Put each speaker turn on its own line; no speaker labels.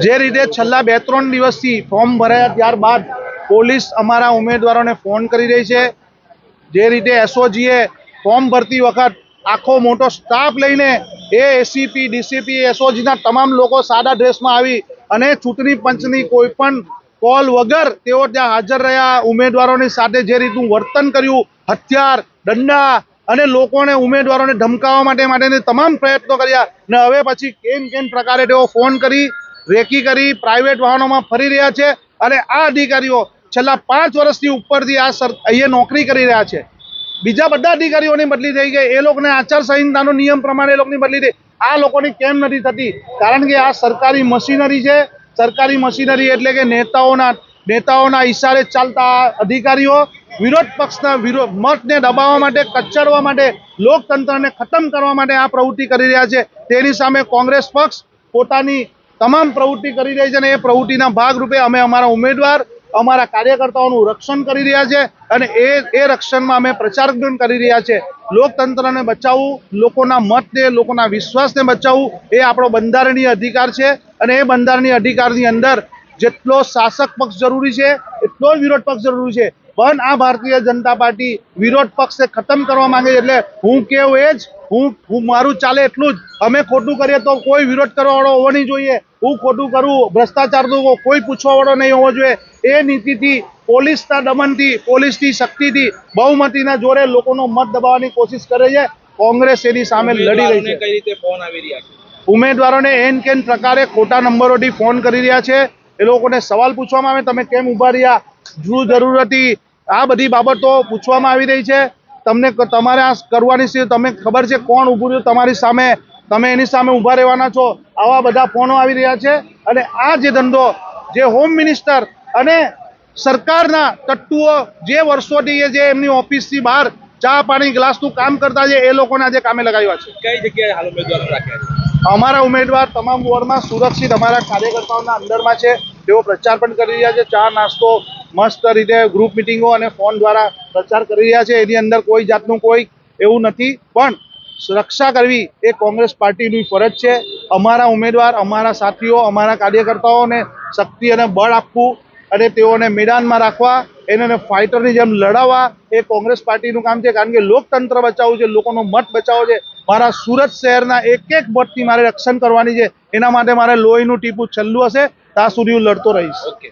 જે રીતે છેલ્લા 2-3 દિવસથી ફોર્મ ભરાયા ત્યારબાદ પોલીસ અમારા ઉમેદવારોને ફોન કરી રહી છે। જે રીતે એસઓજીએ ફોર્મ ભરતી વખત આખો મોટો સ્ટાફ લઈને એસીપી ડીસીપી એસઓજીના તમામ લોકો સાદા ડ્રેસમાં આવી અને ચૂંટણી પંચની કોઈ પણ કોલ વગર તેઓ ત્યાં હાજર રહ્યા। ઉમેદવારોની સાથે જે રીતનું વર્તન કર્યું, હથિયાર, દંડા અને લોકોને ઉમેદવારોને ધમકાવવા માટેની તમામ પ્રયત્નો કર્યા ને હવે પછી કેમ પ્રકારે તેઓ ફોન કરી રેકી કરી પ્રાઇવેટ વાહનોમાં ફરી રહ્યા છે અને આ અધિકારીઓ છેલ્લા 5 વર્ષથી ઉપરથી અહીંયા નોકરી કરી રહ્યા છે। બીજા બધા અધિકારીઓની બદલી થઈ ગઈ, એ લોકોને આચારસંહિતાનો નિયમ પ્રમાણે એ લોકોની બદલી થઈ। આ લોકોની કેમ નથી થતી? કારણ કે આ સરકારી મશીનરી છે। સરકારી મશીનરી એટલે કે નેતાઓના ઈશારે ચાલતા અધિકારીઓ વિરોધ પક્ષના મતને દબાવવા માટે, કચડવા માટે, લોકતંત્રને ખતમ કરવા માટે આ પ્રવૃત્તિ કરી રહ્યા છે। તેની સામે કોંગ્રેસ પક્ષ પોતાની તમામ પ્રવૃત્તિ કરી રહી છે અને એ પ્રવૃત્તિના ભાગરૂપે અમે અમારા ઉમેદવાર, અમારા કાર્યકર્તાઓનું રક્ષણ કરી રહ્યા છે અને એ રક્ષણમાં અમે પ્રચાર પણ કરી રહ્યા છે। લોકતંત્રને બચાવવું, લોકોના મતને, લોકોના વિશ્વાસને બચાવવું એ આપણો બંધારણીય અધિકાર છે અને એ બંધારણીય અધિકારની અંદર જેટલો શાસક પક્ષ જરૂરી છે એટલો જ વિરોધ પક્ષ જરૂરી છે। પણ આ ભારતીય જનતા પાર્ટી વિરોધ પક્ષને ખતમ કરવા માંગે છે। એટલે હું કેવું એ જ, હું મારું ચાલે એટલું જ। અમે ખોટું કરીએ તો કોઈ વિરોધ કરવાવાળો હોવો નહીં જોઈએ। હું ખોટું કરું, ભ્રષ્ટાચારનું કોઈ પૂછવાવાળો નહીં હોવો જોઈએ। એ નીતિથી, પોલીસના દમનથી, પોલીસની શક્તિથી, બહુમતીના જોરે લોકોનો મત દબાવવાની કોશિશ કરે છે। કોંગ્રેસ એની સામે લડી રહી છે।
કઈ રીતે ફોન આવી રહ્યા છે?
ઉમેદવારોને કેન પ્રકારે ખોટા નંબરોથી ફોન કરી રહ્યા છે। એ લોકોને સવાલ પૂછવામાં આવે, તમે કેમ ઉભા રહ્યા, શું જરૂર હતી, આ બધી બાબતો પૂછવામાં આવી રહી છે। તમને તમારે આ કરવાની છે, તમને ખબર છે કોણ ઊભું રહ્યું તમારી સામે, તમે એની સામે ઊભા રહેવાના છો, આવા બધા ફોનો આવી રહ્યા છે। અને આ જે ધંધો જે હોમ મિનિસ્ટર અને સરકારના તત્વો જે વર્ષોથી જે એમની ઓફિસથી બહાર ચા પાણી ગ્લાસનું કામ કરતા છે, એ લોકોને આજે કામે લગાવ્યા છે।
કઈ જગ્યાએ હાલ ઉમેદવારો રાખ્યા છે?
અમારા ઉમેદવાર તમામ વોર્ડમાં સુરક્ષિત અમારા કાર્યકર્તાઓના અંદરમાં છે। તેઓ પ્રચાર પણ કરી રહ્યા છે। ચા નાસ્તો મસ્ત રીતે ગ્રુપ મિટિંગો અને ફોન દ્વારા પ્રચાર કરી રહ્યા છે। એની અંદર કોઈ જાતનું કોઈ એવું નથી, પણ રક્ષા કરવી એ કોંગ્રેસ પાર્ટીની ફરજ છે। અમારા ઉમેદવાર, અમારા સાથીઓ, અમારા કાર્યકર્તાઓને શક્તિ અને બળ આપવું અને તેઓને મેદાનમાં રાખવા, એને ફાઇટરની જેમ લડાવવા એ કોંગ્રેસ પાર્ટીનું કામ છે। કારણ કે લોકતંત્ર બચાવવું છે, લોકોનો મત બચાવવો છે। મારા સુરત શહેરના એક મતથી મારે રક્ષણ કરવાની છે। એના માટે મારે લોહીનું ટીપું છેલ્લું હશે ત્યાં સુધી હું લડતો રહીશ।